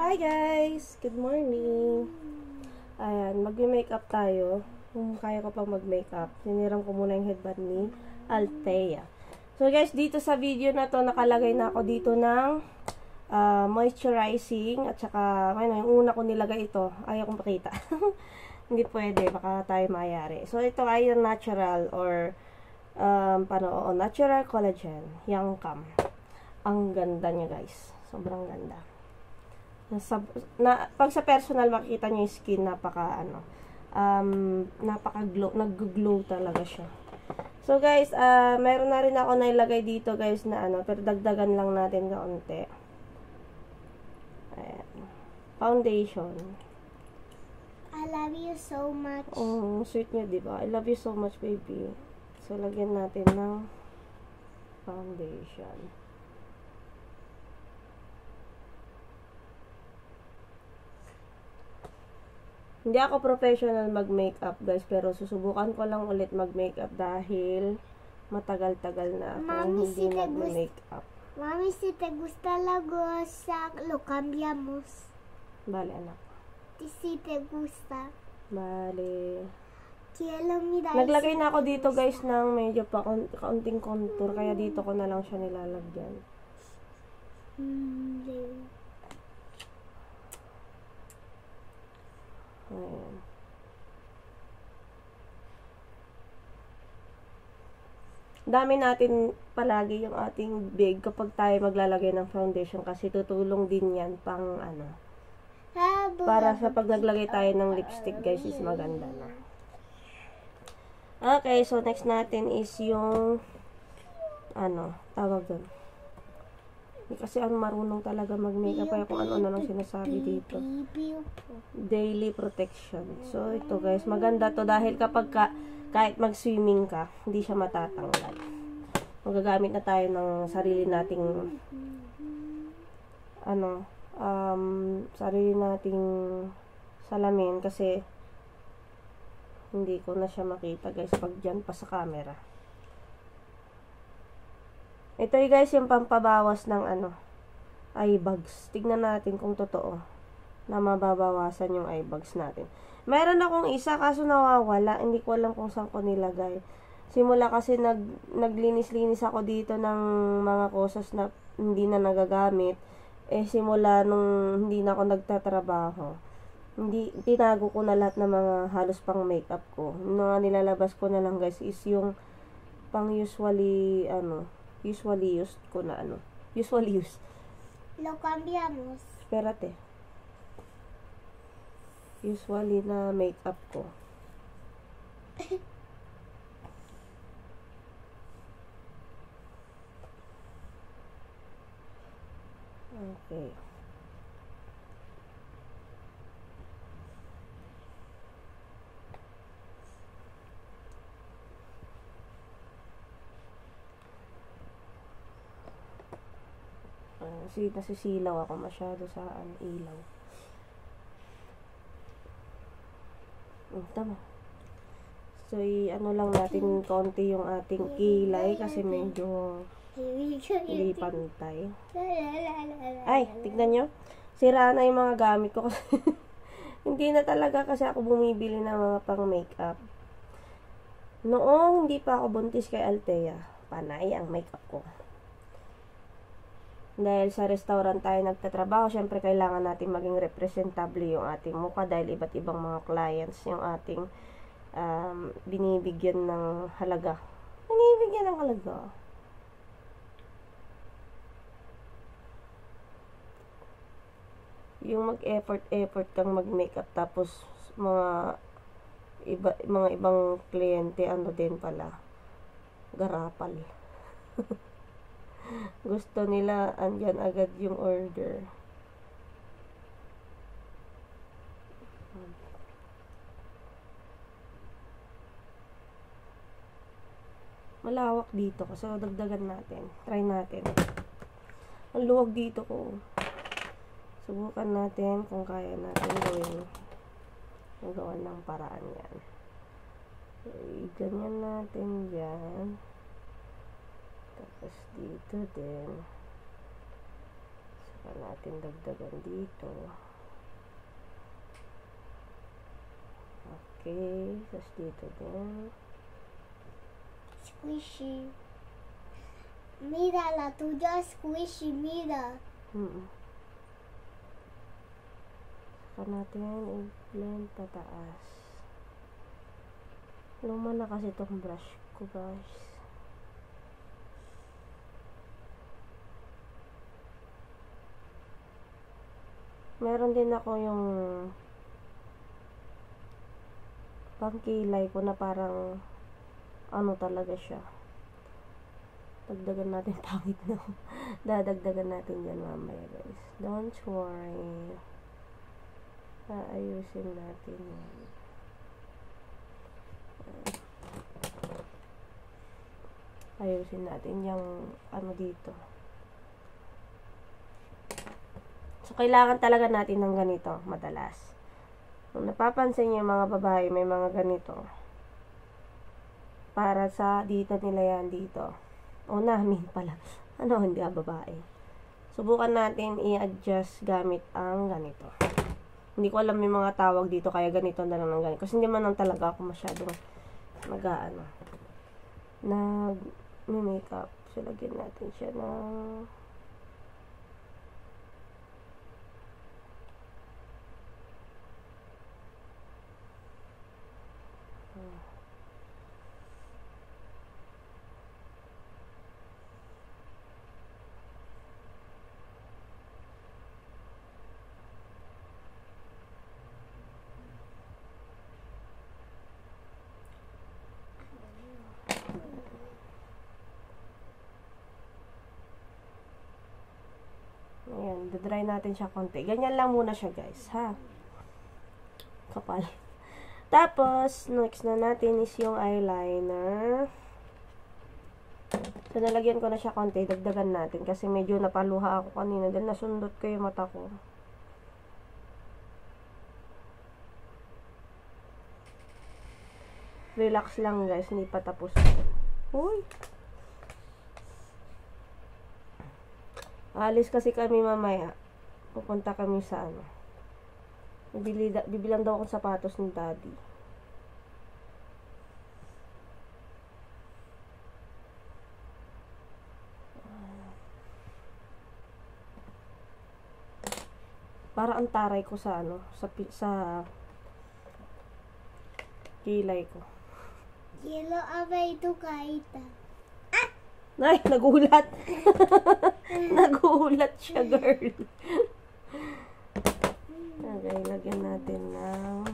Hi guys! Good morning! Ayan, mag-makeup tayo. Kung kaya ko pang mag-makeup, siniram ko muna yung headband ni Althea. So guys, dito sa video na to, nakalagay na ako dito ng moisturizing at saka, ano, yung una ko nilagay ito. Ayaw kong pakita. Hindi pwede, baka tayo mayari. So ito ay yung natural or natural collagen. Yang Cam. Ang ganda niya guys. Sobrang ganda. Pag sa personal makikita niyo yung skin, napaka-glow, nag-glow talaga siya. So guys, meron na rin ako nailagay dito guys na pero dagdagan lang natin kaunti. Ayan. Foundation. I love you so much. Oh, sweet niya, di ba? I love you so much, baby. So lagyan natin ng foundation. Hindi ako professional mag-makeup guys, pero susubukan ko lang ulit mag-makeup dahil matagal-tagal na ako hindi nag-makeup. Mami, si te gusta la cosa, lo cambiamos. Bale, anak. Si te gusta. Bale. Quiero mirar. Naglagay na ako dito guys ng medyo pa kaunting contour, kaya dito ko na lang siya nilalagyan. Ayan. Dami natin palagi yung ating big kapag tayo maglalagay ng foundation kasi tutulong din yan pang para sa pag naglagay tayo ng lipstick guys is maganda na. Okay, so next natin is yung tawag doon. Kasi marunong talaga mag-makeup kaya kung ano-ano lang sinasabi dito. Daily protection. So, ito guys, maganda to dahil kapag kahit mag-swimming ka, hindi siya matatanggal. Magagamit na tayo ng sarili nating sarili nating salamin kasi hindi ko na siya makita guys pag dyan pa sa camera. Ito guys yung pampabawas ng eye bags. Tignan natin kung totoo na mababawasan yung eye bags natin. Meron akong isa kaso nawawala. Hindi ko alam kung saan ko nilagay. Simula kasi naglinis-linis ako dito ng mga cosas na hindi na nagagamit. Simula nung hindi na ako nagtatrabaho. Tinago ko na lahat ng mga halos pang makeup ko. Mga nilalabas ko na lang guys is yung pang usually used ko na usually used. Lo cambiamos. Espérate. Usually na makeup ko. Okay. Kasi nasisilaw ako masyado sa ilaw. Tama. So, lang natin konti yung ating kilay kasi medyo hindi pantay. Ay, tignan nyo. Sira na yung mga gamit ko kasi hindi na talaga kasi ako bumibili ng mga pang makeup. Noong hindi pa ako buntis kay Althea, panay ang makeup ko. Dahil sa restaurant tayo nagtatrabaho, syempre kailangan natin maging representable yung ating mukha dahil iba't ibang mga clients yung ating binibigyan ng halaga. Binibigyan ng halaga. Yung mag-effort kang mag-makeup tapos mga ibang kliyente din pala. Garapal. Gusto nila andyan agad yung order. Malawak dito kasi dagdagan natin. Try natin. Ang luwag dito ko. Subukan natin kung kaya natin gawin ng paraan yan. Okay, ganyan natin yan. Tapos dito din. Saka natin dagdagan dito. Okay. Tapos dito din. Squishy. Mira, la tuya es squishy, mira. Saka natin i-blend pataas. Luma na kasi itong brush ko, guys. Meron din ako yung pangkilay ko na parang ano talaga siya. Dagdagan natin pangit na. Dadagdagan natin yan mamaya, guys. Don't worry. Ayusin natin yan. Ayusin natin yung ano dito. So, kailangan talaga natin ng ganito madalas. Kung napapansin niyo yung mga babae, may mga ganito. Para sa dito nila yan dito. O namin pala. Ano, hindi babae. Subukan natin i-adjust gamit ang ganito. Hindi ko alam yung mga tawag dito, kaya ganito na lang ng ganito. Kasi hindi man lang talaga ako masyadong nag-makeup. So, lagyan natin siya ng ayan, dry natin siya konti. Ganyan lang muna siya, guys, ha? Kapal. Tapos, next na natin is yung eyeliner. So, nalagyan ko na siya konti. Dagdagan natin kasi medyo napaluha ako kanina dahil nasundot ko yung mata ko. Relax lang, guys. Hindi pa tapos. Uy! Alis kasi kami mamaya. Pupunta kami sa ano. Bibilang daw akong sapatos ni Daddy. Para ang taray ko sa ano, sa kilay ko. Quiero abrir tu carita. Ay, nagulat. Nagulat siya, girl. Okay, lagyan natin ng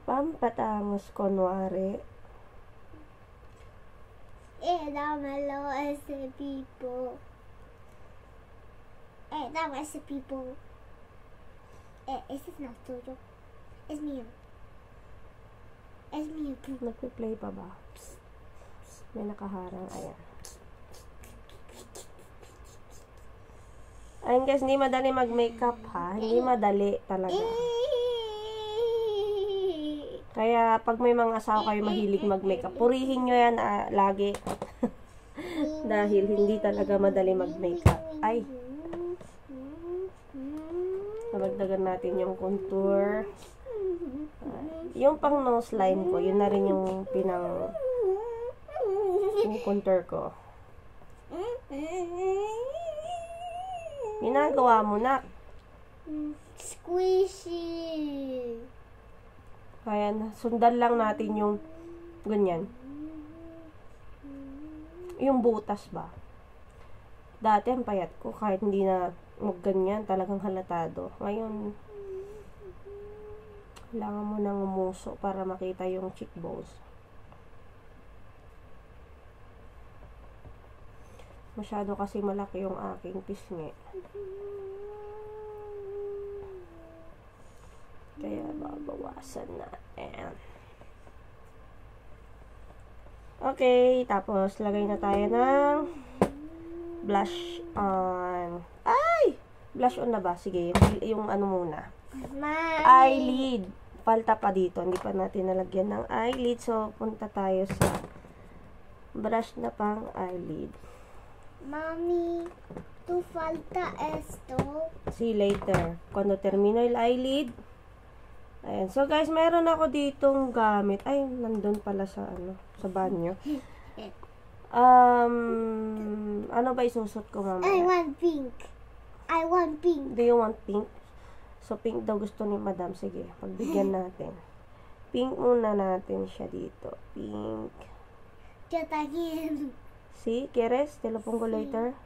pampatangos, kunwari. Dámelo ese pipo. Dame ese pipo. Ese no es tuyo. Es mío. Es mío. Nagpe-play pa ba? May nakaharang. Ayan. Ayun, guys, hindi madali mag-makeup, ha? Hindi madali talaga. Kaya, pag may mga asawa kayo mahilig mag-makeup, purihin nyo yan lagi. Dahil hindi talaga madali mag-makeup. Ay! Nabagdagan natin yung contour. Yung pang nose line ko, yun na rin yung contour ko. Ginagawa mo na. Squishy. Kaya sundan lang natin yung ganyan. Yung butas ba? Dati ang payat ko kahit hindi na magganyan, talagang halatado. Ngayon, kailangan mo nang umuso para makita yung cheekbones. Masyado kasi malaki yung aking pisngi. Kaya babawasan natin. Okay, tapos lagay na tayo ng blush on. Ay! Blush on na ba? Sige, yung ano muna. Eyelid. Falta pa dito. Hindi pa natin nalagyan ng eyelid. So, punta tayo sa brush na pang eyelid. Mommy. Tu falta esto. See you later. Cuando termino el eyelid. Ayan. So, guys, meron ako ditong gamit. Ay, nandun pala sa, sa banyo. Ano ba isusot ko mamaya? I want pink. I want pink. Do you want pink? So, pink daw gusto ni madam. Sige, pagbigyan natin. Pink muna natin siya dito. Pink. Yo también. See? ¿Quieres? Te lo pongo Sí. later.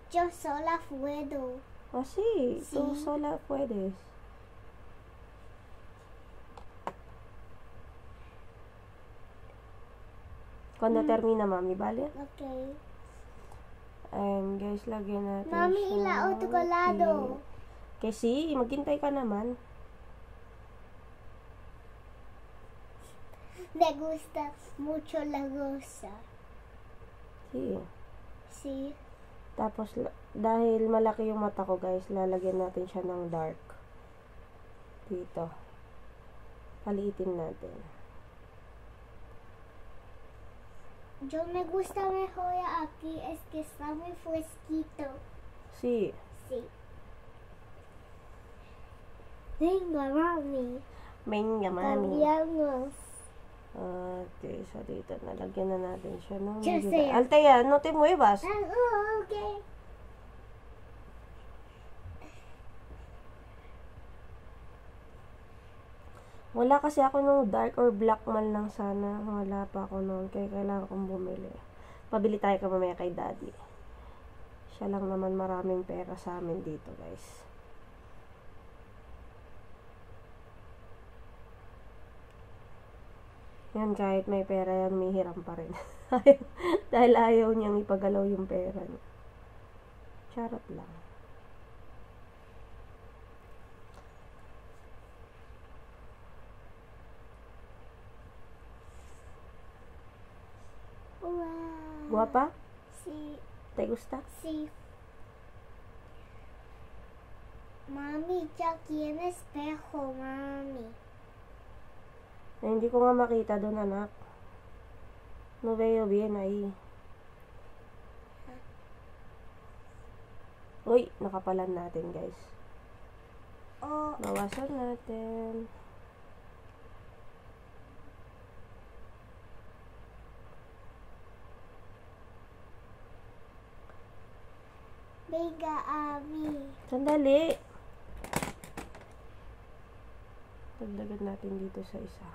Yo sola puedo. Oh, sí. Sí. Tú sola puedes. Cuando termina, mami, ¿vale? Okay. Guys, lagyan natin Mami, siya ila ng otro lado. pink. Kasi, maghintay ka naman. Me gusta mucho la rosa. Sí. Sí. Tapos, dahil malaki yung mata ko, guys, lalagyan natin siya ng dark. Dito. Paliitin natin. Yo me gusta mejor aquí, es que está muy fresquito. Sí. Sí. Venga, mami. Venga, mami. Cambiamos. Okay, so dito, nalagyan na natin siya ng Just medyo say it. Althea, no te muevas. Oh, okay. Wala kasi ako nung dark or black man lang sana. Wala pa ako noon. Kaya kailangan kong bumili. Pabili tayo ka mamaya kay daddy. Siya lang naman maraming pera sa amin dito, guys. Yan, kahit may pera yan, may hiram pa rin. Dahil ayaw niyang ipagalaw yung pera niya. Charot lang. Wow. Guapa? Sí, ¿Te gusta? sí. Mami, ya aquí en espejo, mami. Hindi ko nga makita doon, anak. No veo bien ahí. Uy, nakapalan natin, guys. Oh, Bawasan natin. venga a mí. Sandali. Dagdagan natin dito sa isa.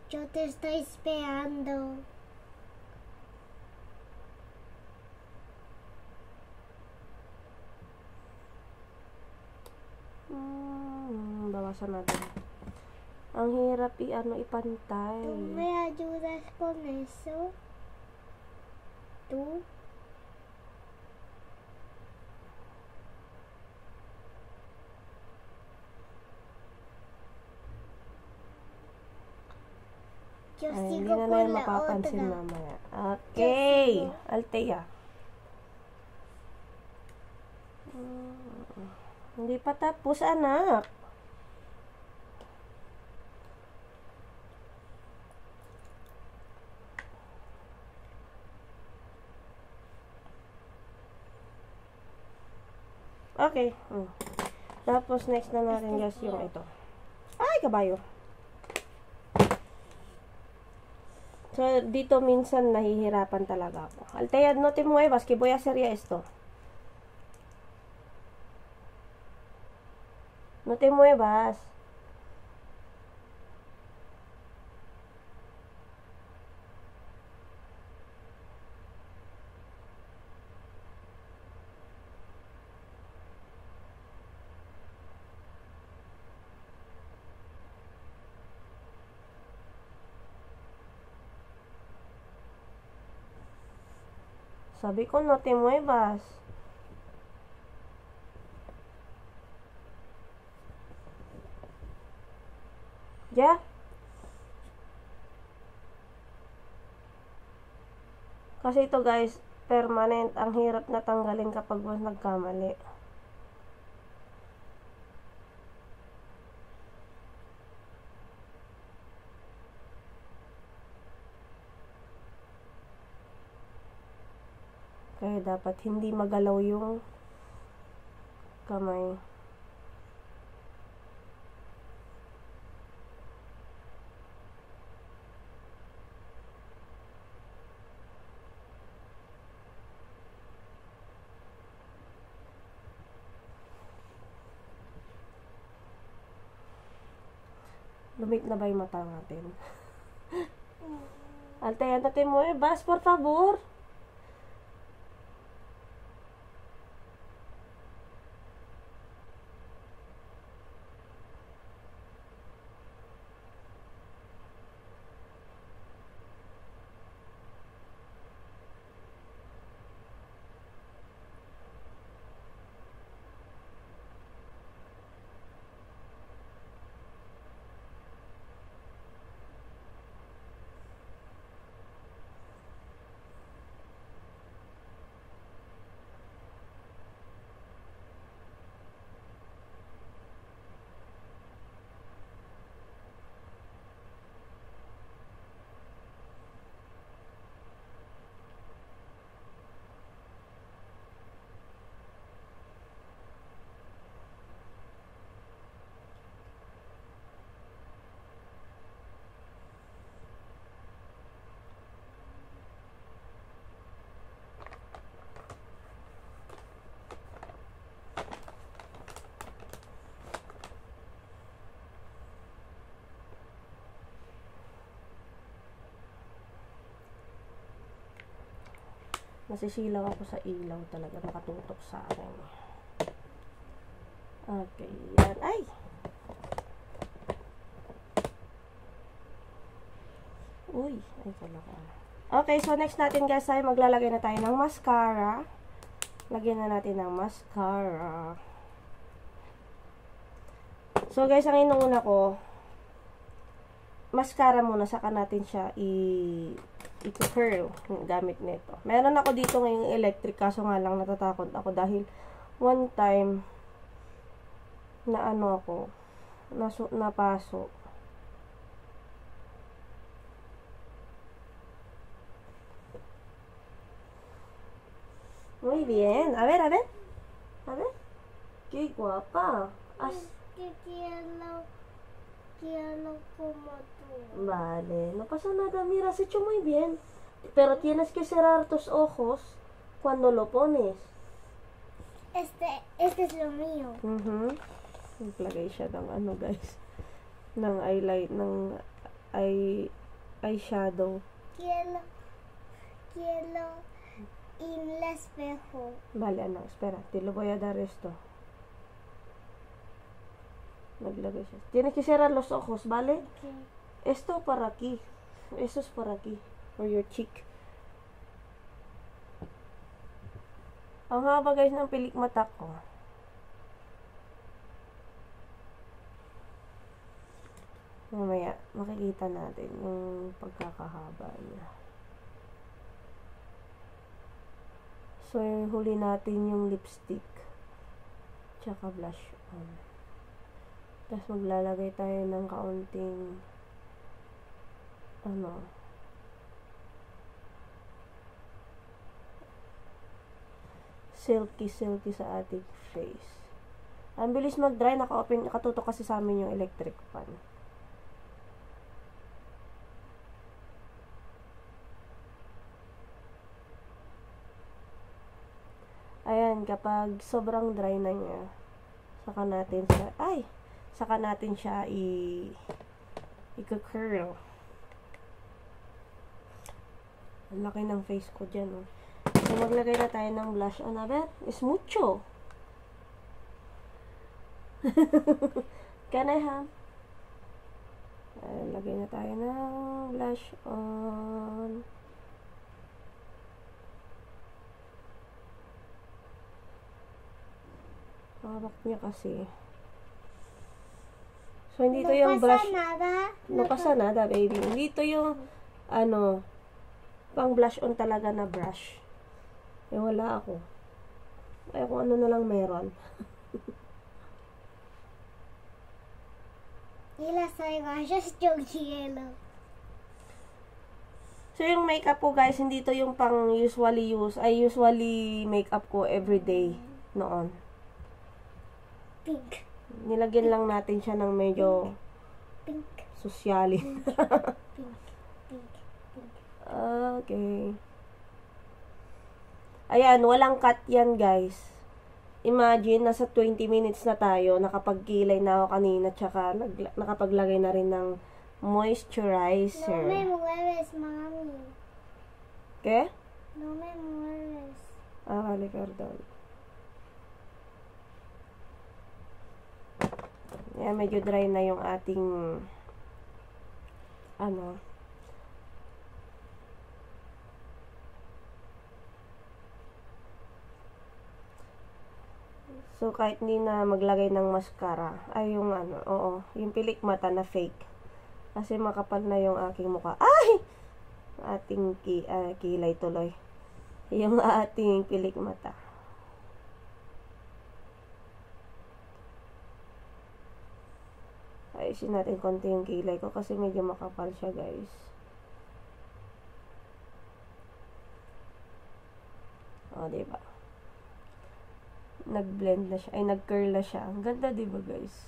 Yo te estoy esperando. Bawasan natin. Ang hirap ipantay. ¿Tú me ayudas con eso? ¿Tú? Yo Ay, hindi sigo na con namin la mapapansin otra. mamaya. Okay. Yo sigo. Althea. Hindi pa tapos, anak. Okay. Tapos, next na natin, guys, yung ito. Ay, kabayo. So, dito minsan nahihirapan talaga ako. Althea, no te muevas, que voy a hacer ya esto. No te muevas. Sabi ko, no te muevas. Kasi ito guys, permanent. Ang hirap na tanggalin kapag mas nagkamali. Kaya dapat hindi magalaw yung kamay. Lumit na ba yung mata natin? Altayan natin mo bas, por favor. Nasisilaw ako sa ilaw talaga. Nakatutok sa akin. Okay. Yan. Ay! Uy. Ay, talaga. Okay. So, next natin guys ay maglalagay na tayo ng mascara. Lagyan na natin ng mascara. So, guys, ang inuuna ko, mascara muna. Saka natin siya i-curl gamit nito. Meron ako dito ngayong electric, kaso nga lang natatakot ako dahil one time na ano ako, napaso. Muy bien. A ver, a ver. A ver. Qué guapa. Quiero como tú. Vale, no pasa nada, mira, has hecho muy bien. Pero tienes que cerrar tus ojos cuando lo pones. Este es lo mío. Naglagay siya ng ano guys, ng eyeshadow. Quiero en el espejo. Vale, anak, espera, te lo voy a dar esto. Naglagay siya. Tienes que cerrar los ojos, ¿vale? Okay. Esto para aquí. Eso es para aquí. For your cheek. Ang haba guys ng pilik mata ko. Mamaya, makikita natin yung pagkakahaba niya. So, huli natin yung lipstick. Tsaka blush on. Tapos maglalagay tayo ng kaunting silky sa ating face. Ang bilis mag-dry, nakatutok kasi sa amin yung electric fan. Ayan, kapag sobrang dry na niya, saka natin siya i-curl. Ang laki ng face ko dyan, oh. So, maglagay na tayo ng blush on. A ver, es mucho. Can I have? Lagay na tayo ng blush on. Hawak niya kasi. So, hindi to yung brush. Nada. No pasa nada, baby. Hindi to yung, pang blush on talaga na brush. Eh, wala ako. Ay, kung ano na lang meron. Hila sa just joke yellow. So, yung makeup ko, guys, hindi to yung pang usually makeup ko everyday noon. Pink. Nilagyan lang natin siya ng medyo Pink. sosyalin. Pink. Pink. Pink. Okay. Ayan, walang cut yan, guys. Imagine, nasa 20 minutes na tayo. Nakapagkilay na ako kanina, tsaka nakapaglagay na rin ng moisturizer. No me mueves, mami. Okay? No me mueves. Vale, pardon. Ayan, medyo dry na yung ating ano. So, kahit hindi na maglagay ng mascara, ay yung ano, oo, yung pilik mata na fake. Kasi makapal na yung aking mukha. Ay! Ating kilay tuloy. Yung ating pilik mata. Ayusin natin konti yung kilay ko kasi medyo makapal siya, guys. O, diba? Nag-blend na siya. Ay, nag-curl na siya. Ang ganda, diba, guys?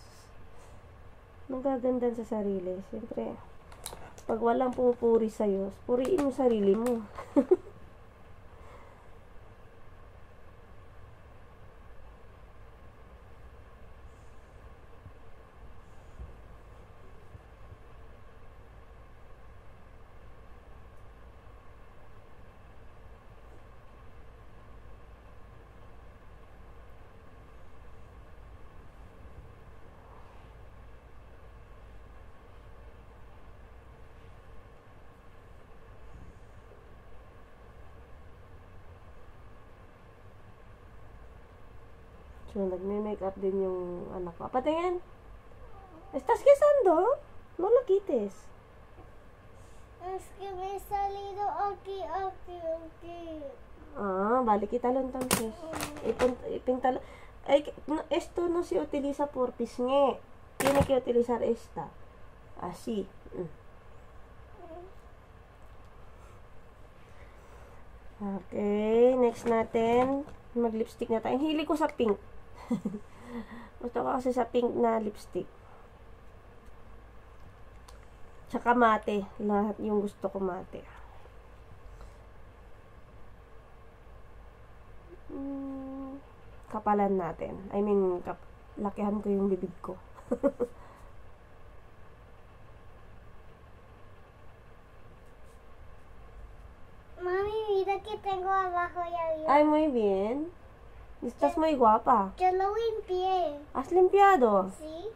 Nagaganda sa sarili. Siyempre, pag walang pumupuri sa'yo, puriin mo sarili mo. So, nagme-makeup din yung anak ko. Patingin. ¿Estás quesando? No lo quites. Es que me he salido aquí. Ah, vale, quítalo entonces. Píntalo. Ay, no, esto no se utiliza por pisngue. Tiene que utilizar esta. Así. Okay, next natin. Mag-lipstick na tayo. Hili ko sa pink. Gusto ko kasi sa pink na lipstick. Tsaka mate. Lahat yung gusto ko mate. Kapalan natin. I mean, lakihan ko yung bibig ko. Mami, mira que tengo abajo ya. Ay, muy bien. Estás muy guapa. Yo lo limpié. ¿Has limpiado? ¿Sí?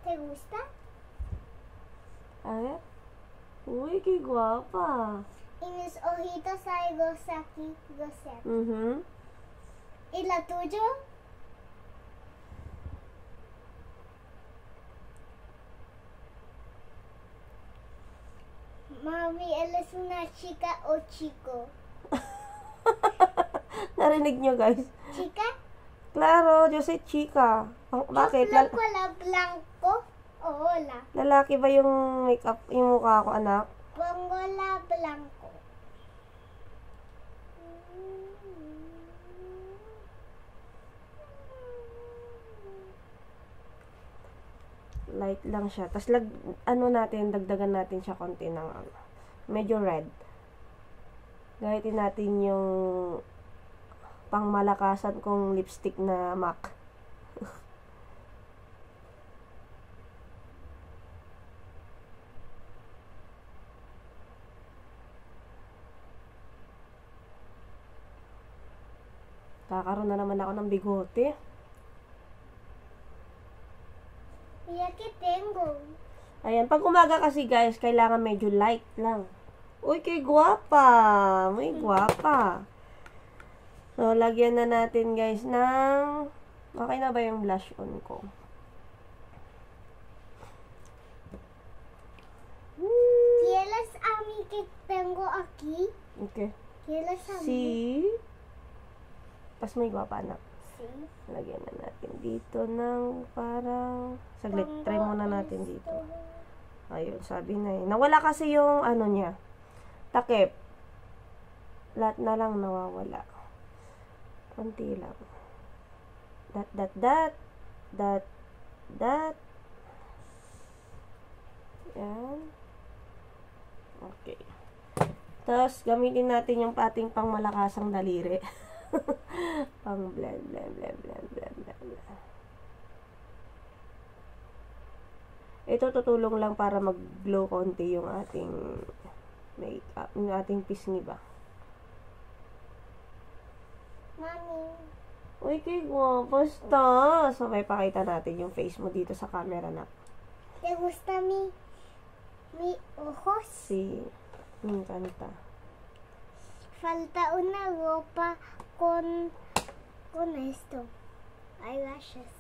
¿Te gusta? A ver. Uy, qué guapa. Y mis ojitos hay dos aquí, dos cerca. ¿Y la tuya? Mami, él es una chica o chico. Narinig nyo, guys. ¿Chica? Claro, yo soy chica. Bakit? Yo flaco la blanco o hola. Lalaki ba yung makeup, yung mukha ko, anak? Pongo la blanco. Light lang siya. Tapos, dagdagan natin siya konti ng, medyo red. Gamitin natin yung pangmalakasan kong lipstick na MAC. Kakaroon na naman ako ng bigote. Mira que tengo. Ayan, pag umaga kasi guys, kailangan medyo light lang. Uy, kay guwapa. Muy guwapa. So, lagyan na natin guys ng... Okay na ba yung blush on ko? que tengo aquí. Okay. ¿Quieres saber? Si. Pas may guwapa, anak. Sí. Lagyan na natin dito ng parang... Saglit, try muna natin dito. Ayun, sabi na eh. Nawala kasi yung ano niya. Takip. Lahat na lang nawawala. Konti lang. Dot. Yan. Okay. Tapos, gamitin natin yung pating pang malakasang daliri. Pang blend. Ito tutulong lang para mag-glow konti yung ating makeup, yung ating pisngi ba. Mami. Uy, Kigo, basta. So, may pakita natin yung face mo dito sa camera na. ¿Te gusta mi ojos? Si, me encanta. Falta una ropa con esto. Eyelashes.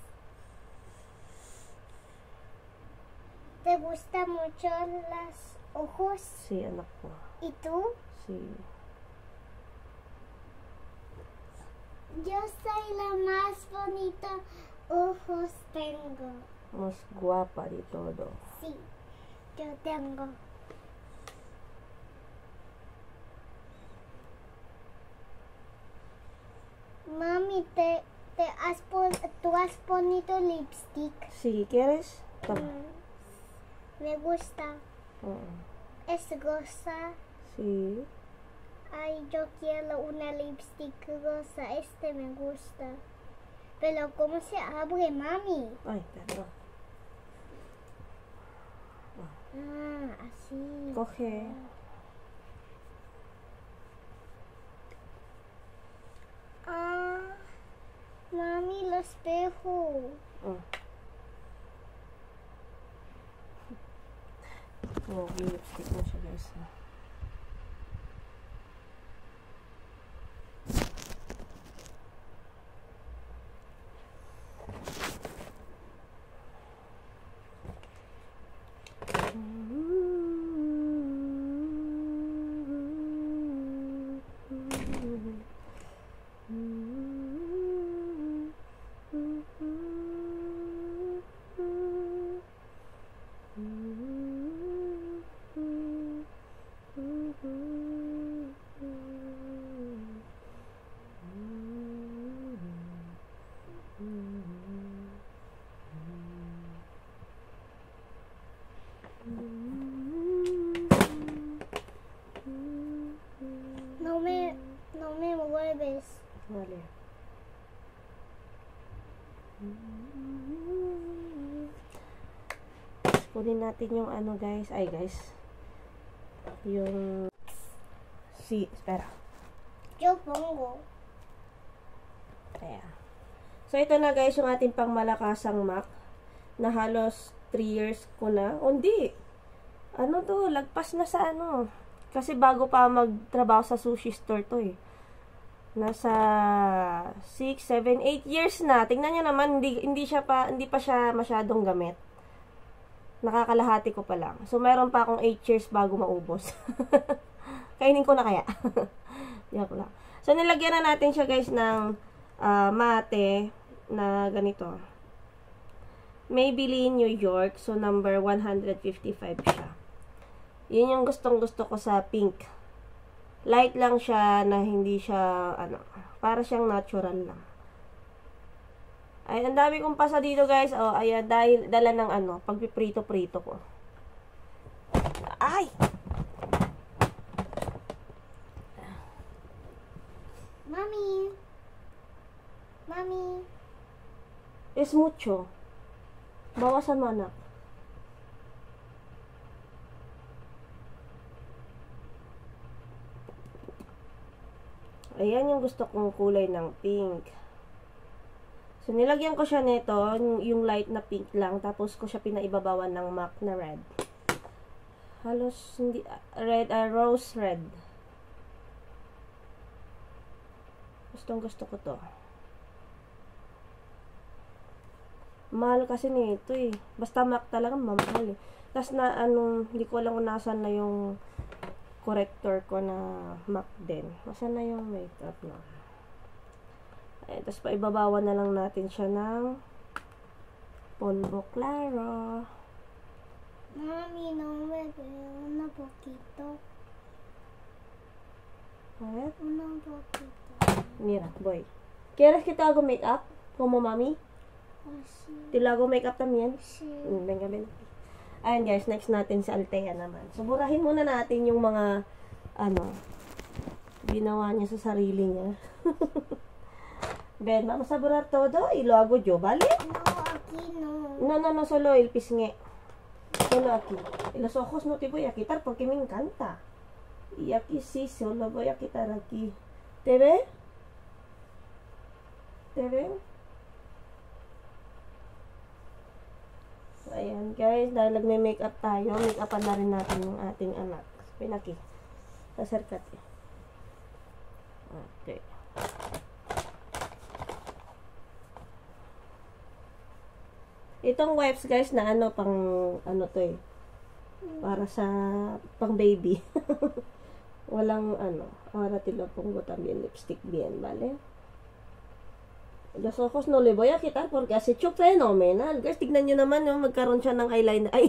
¿Te gustan mucho los ojos? Si, anak ko. ¿Y tú? Si. Yo soy la más bonita ojos tengo. Mas guwapa di todo. Sí, yo tengo. Mami, ¿tú has ponido lipstick? Si, ¿quieres? Tama. Me gusta. Oo. Es rosa. Si. Ay, yo quiero una lipstick rosa. Este me gusta. Pero ¿cómo se abre, mami? Ay, pero. Ah, así. Coge. Ah, mami, lo espejo. Oh. Oh, may lipstick na siya, guys. No me mueves. Vale. Kunin natin yung ano, guys. Ay, guys. Yung... Si, espera. Yo pongo. Ayan. So, ito na, guys, yung ating pangmalakasang MAC na halos 3 years ko na. O, hindi. Ano to? Lagpas na sa ano. Kasi bago pa magtrabaho sa sushi store to eh. Nasa 6, 7, 8 years na. Tingnan nyo naman, hindi pa siya masyadong gamit. Nakakalahati ko pa lang. So, meron pa akong 8 years bago maubos. Kainin ko na kaya. Joke lang. So, nilagyan na natin siya, guys, ng mate na ganito. Maybelline New York. So, number 155 siya. Yun yung gustong-gusto ko sa pink. Light lang siya na hindi siya, ano, para siyang natural lang. Ay, ang dami kong pasa dito, guys. Oh, ayan, dahil dala ng ano, pagpiprito-prito ko. Ay! Mami. Mami. Es mucho. Bawasan mo, anak. Ayan yung gusto kong kulay ng pink. So, nilagyan ko siya nito, yung light na pink lang, tapos ko siya pinaibabawan ng MAC na red. Halos, hindi, red, rose red. Gustong gusto ko to. Mahal kasi nito eh. Basta MAC talaga, mamahal eh. Tapos na, hindi ko alam kung nasan na yung corrector ko na MAC din. Masa na yung makeup na? Ayan, tapos paibabawan na lang natin siya ng polvo claro. Mami, no me veo un poquito. Alright. Un poquito. Mira, boy. ¿Quieres que te haga makeup? Como mami? Así. ¿Te lo hago makeup también? Sí. Venga, ven. Ayan guys, next natin si Althea naman. So, burahin muna natin yung mga, ginawa niya sa sarili niya. Ven, vamos a borrar todo y lo hago yo, ¿vale? No, aquí no. No, solo el pisngue. Solo aquí. Y los ojos no te voy a quitar porque me encanta. Y aquí sí, solo voy a quitar aquí. ¿Te ve? ¿Te ve? Ayan guys, dahil nagme-makeup tayo, make-upan na rin natin yung ating anak. Pinaki. Acercate. Okay. Itong wipes guys na to eh. Para sa pang baby. Walang ahora te lo pongo también lipstick bien, ¿vale? Los ojos no le voy a quitar porque has hecho fenomenal. Guys, tignan nyo naman, magkaroon siya ng eyeliner. Ay,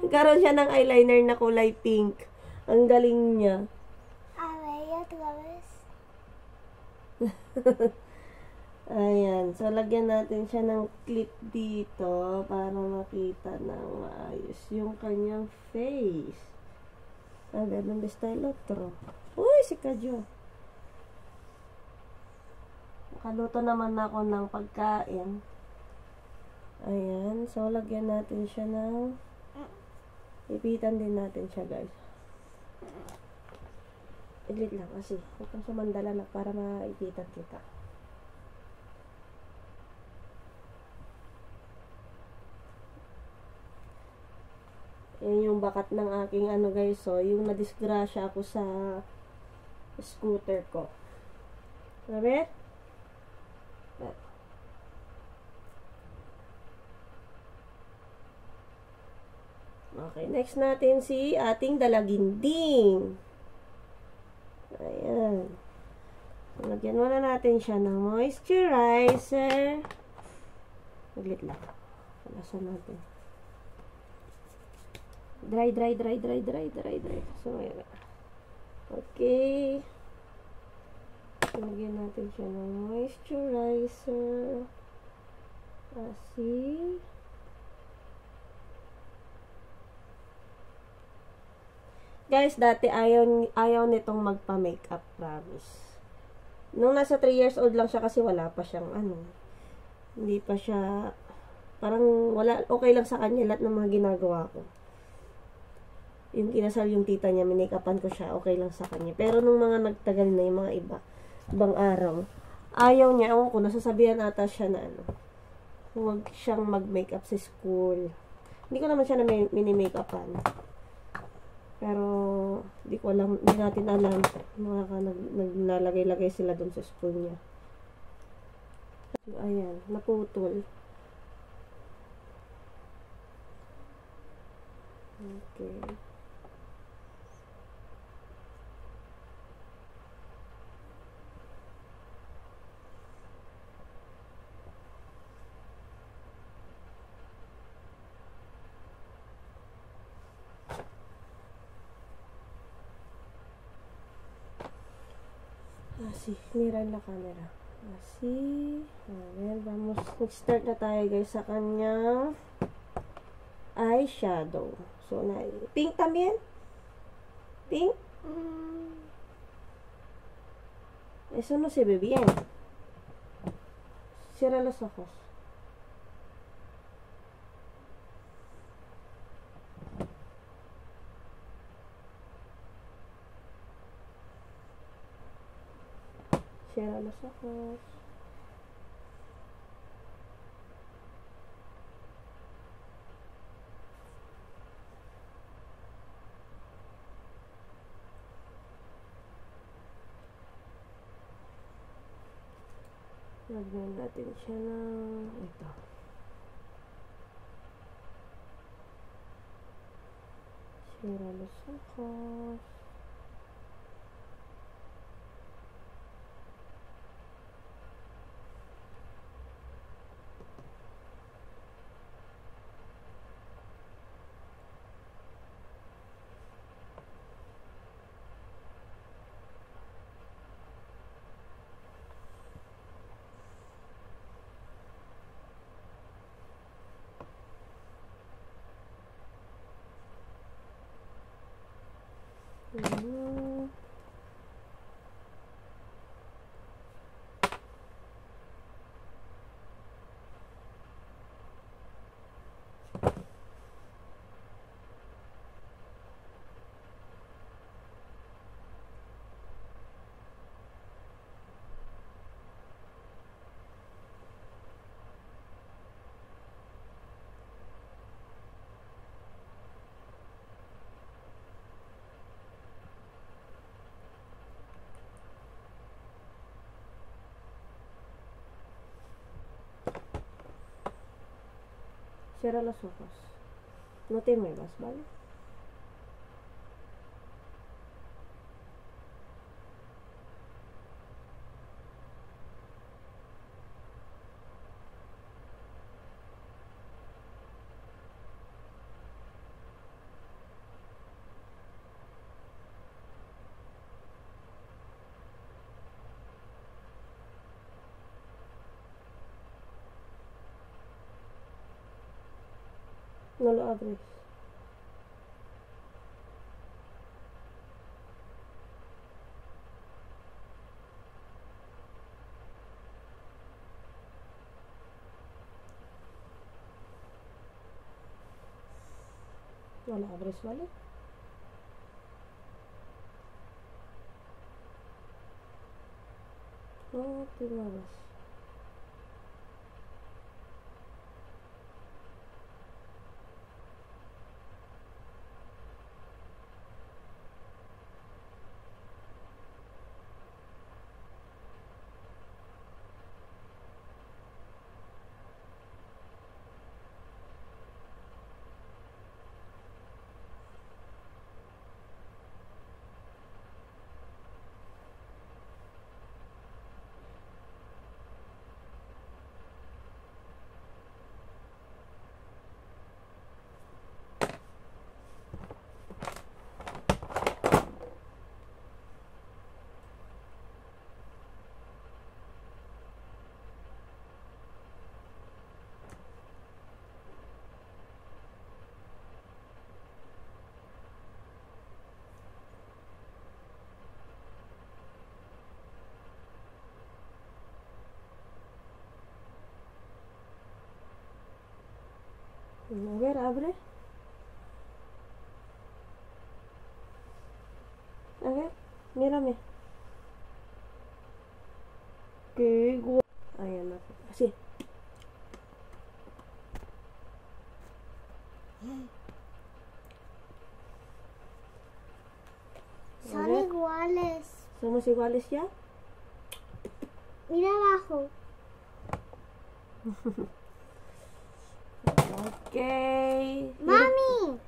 magkaroon siya ng eyeliner na kulay pink. Ang galing niya. A ver, otra vez. Ayan. So, lagyan natin siya ng clip dito para makita ng maayos yung kanyang face. A ver, ¿dónde está el otro? Uy, si Kajo. Nakaluto naman ako ng pagkain. Ayan. So, lagyan natin siya ng ipitan din natin siya, guys. Ilit lang kasi. Huwag kang sumandala na para maipitan kita. Yan yung bakat ng aking guys. So, yung nadisgrasya ako sa scooter ko. Sabi? Okay, next natin si ating dalaginding. Ayan. Lagyan muna natin siya ng moisturizer. Maglit lang. Palasan natin. Dry. So, ayan. Okay. Lagyan natin siya ng moisturizer. Asi. Guys, dati ayaw nitong magpa-makeup, promise. Nung nasa 3 years old lang siya kasi wala pa siyang hindi pa siya, parang okay lang sa kanya lahat ng mga ginagawa ko. Yung kinasal yung tita niya, minake-upan ko siya, okay lang sa kanya. Pero nung mga nagtagal na yung mga ibang araw, ayaw niya, ko nasasabihan ata siya na huwag siyang mag-makeup sa school. Hindi ko naman siya na mini-makeupan. Pero, di natin alam, naglalagay-lagay sila dun sa school niya. So, ayan, naputol. Okay. Así, mira la camera. Así. A ver, vamos. Start na tayo guys sa kanyang eyeshadow. So, pink también? Pink? Eso no se ve bien. Cierra los ojos. Cierra los ojos. Lagyan natin siya ng ito. Cierra los ojos. Cierra los ojos. No te muevas, ¿vale? No lo abres. No lo abres, ¿vale? No te muevas. A ver, abre. A ver, mírame. Qué guay. Ayan ako. Así. A Son ver, iguales. ¿somos iguales ya? Mira abajo. Ok. ¡Mami!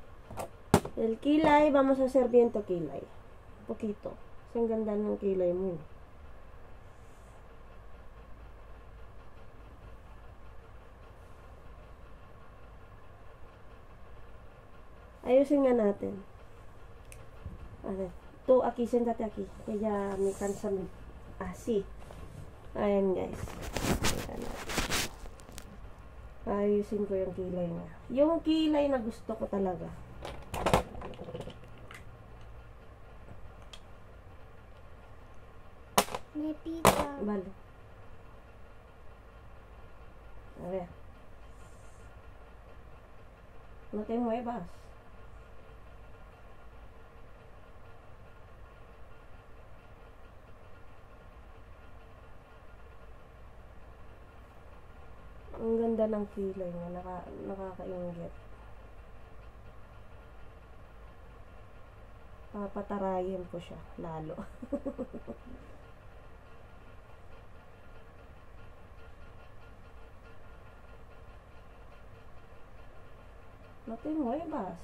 El kilay, vamos a hacer viento kilay. Un poquito. Kasi ang ganda ng kilay mo. Ayusin nga natin. A ver, tú aquí, siéntate aquí. Ella me cansa. Así. Ayan guys. Ayan natin. Ayusin ko yung kilay na. Yung kilay na gusto ko talaga. Me pica. Vale. A ver. No te muevas. Ang ganda ng kilay niya. Nakakainggit. Papatarayin ko siya. Lalo. No te muevas.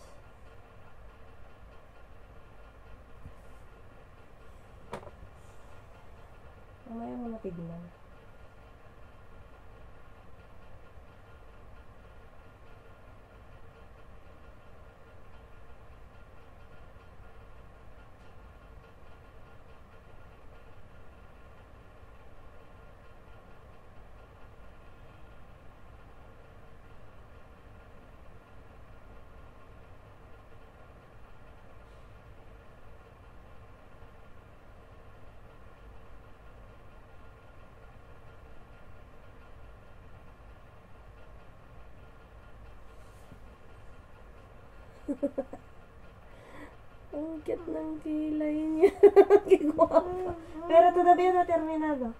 tignan. Ang cute ng kilay niya. Kigwapa. Pero todavía no terminado.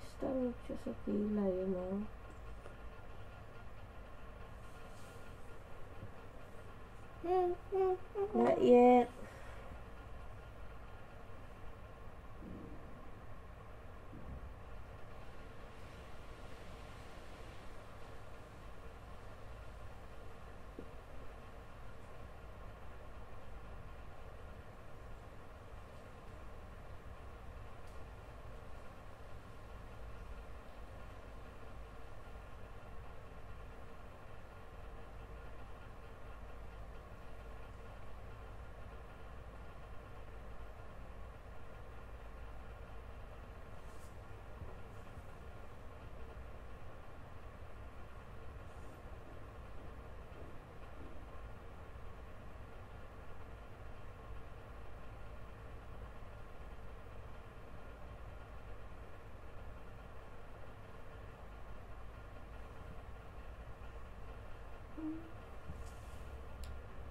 Started siya sa kilay, no? Not yet.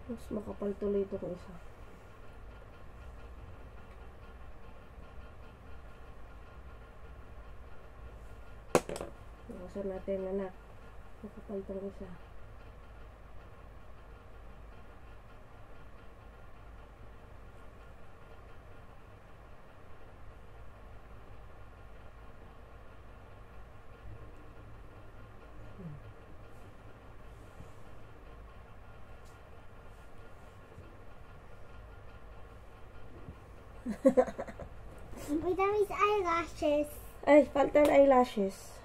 Mas makapal tuloy ito kung isa. Nakasan natin, anak. Makapal itong isa. Wait, that means eyelashes. Ay, faltan eyelashes.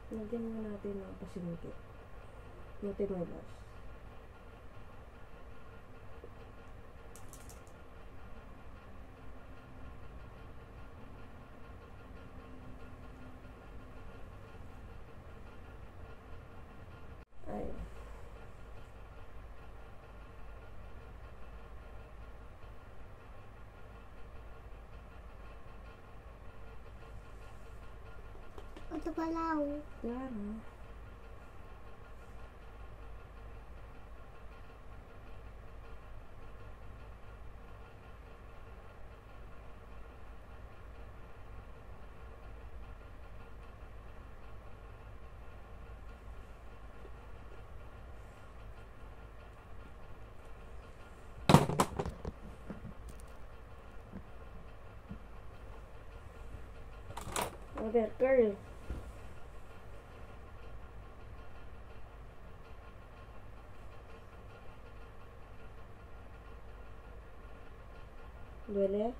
Lagyan mo natin ng pasimikit. Natin mo bas. Ay. Ito pala, oh. Claro. A ver, curl. ¿Duele?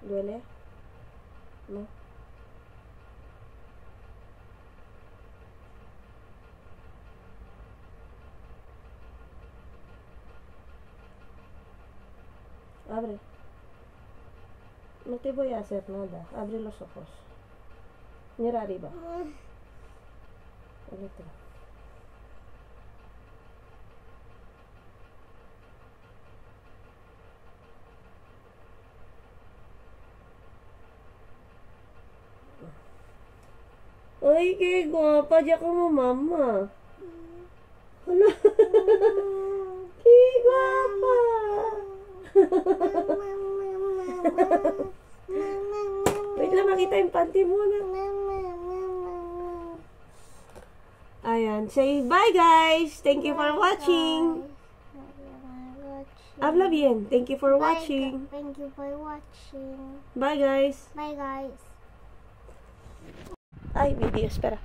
¿Duele? No. Abre. No te voy a hacer nada. Abre los ojos. Mira arriba. El otro. Ay, qué guapa. Ya como mamá. Hola. Qué guapa. Wait lang, makita yung panty mo na. Ayan. Say bye, guys. Thank you for watching. Habla bien. Thank you for watching. Thank you for watching. Bye, guys. Bye, guys. Ay, video. Espera.